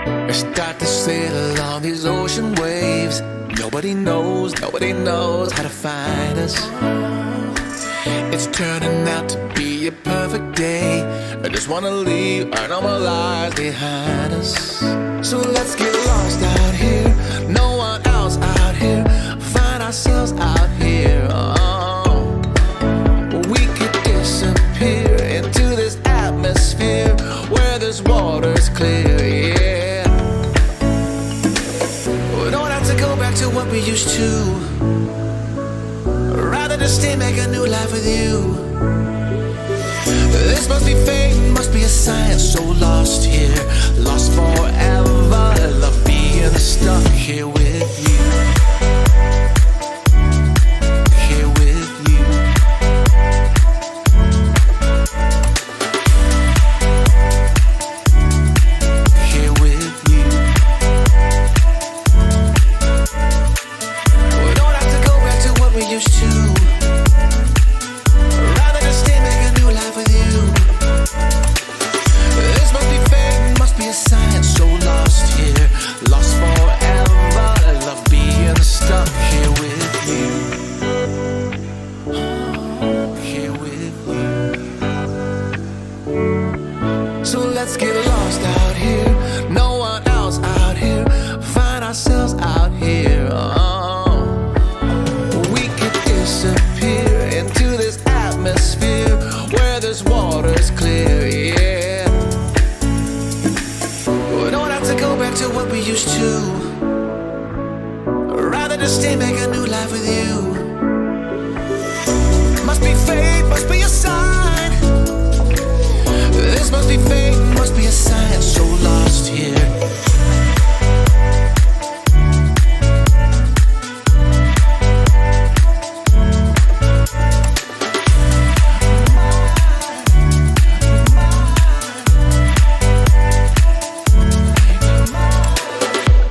I start to sail on these ocean waves. Nobody knows how to find us. It's turning out to be a perfect day. I just wanna leave our normal lives behind us. So let's get lost out here. No one else out here. Find ourselves out here. Oh, we could disappear into this atmosphere where this water's clear, yeah. We don't have to go back to what we used to. Rather just stay, make a new life with you. This must be fate, must be a sign. So lost here, lost forever. Love being stuck here with you. Here with you. Here with you. We don't have to go back to what we used to. Rather just stay, make a new life with you. This must be fate, must be a sign. So lost here, lost forever. Love being stuck here with you. Here with you. So let's get lost out here. No one else out here. Find ourselves out here. Oh, we could disappear into this atmosphere where this water's clear, yeah. We don't have to go back to what we used to. Rather just stay, make a new life with you. Must be fate, must be a sign. This must be fate, must be a sign. So lost here.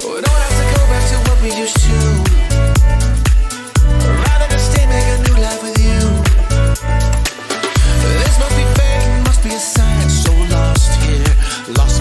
We don't have to go back to what we used to. Rather just stay, make a new life with you. This must be fate, must be a sign. So lost here, lost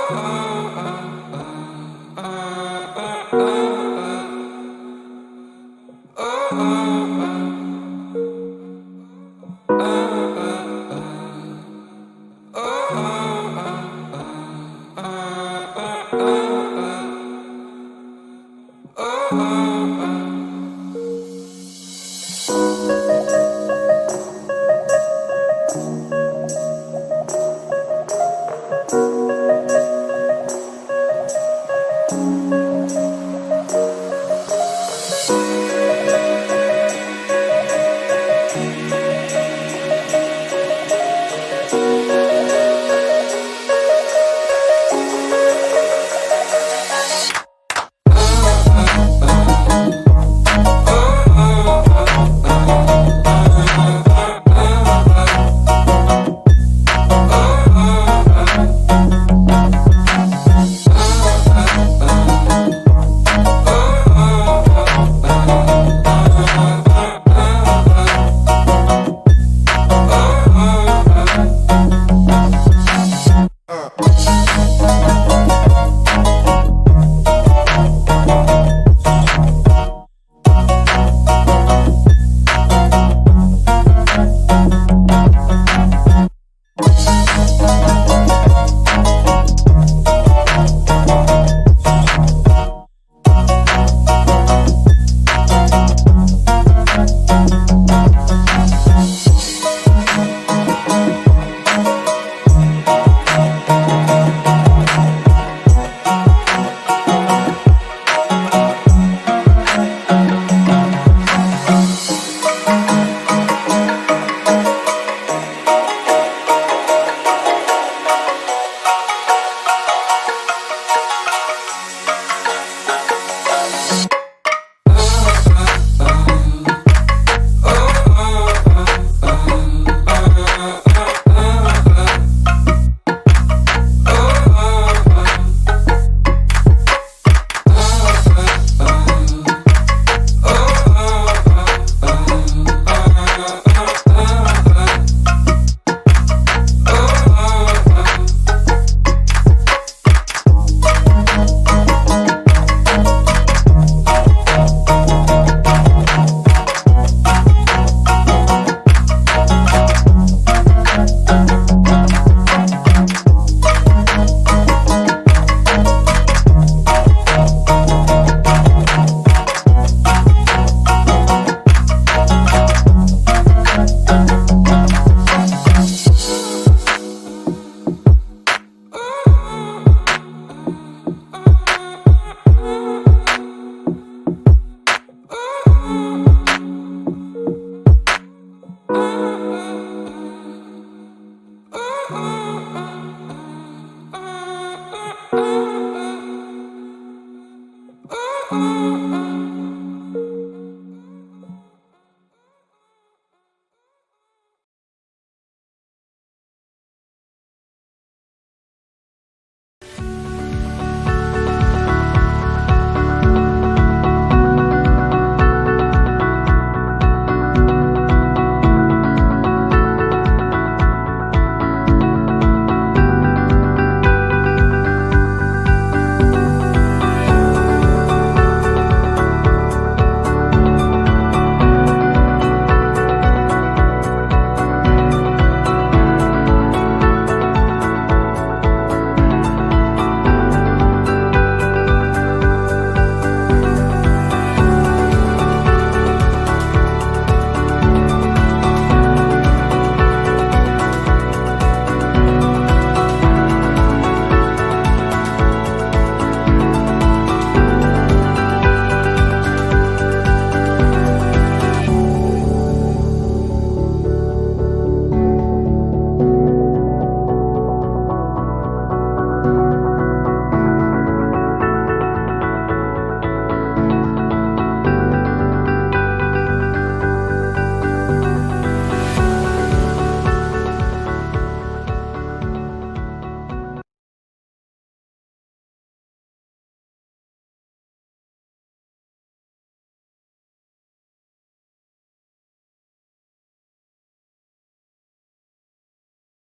oh.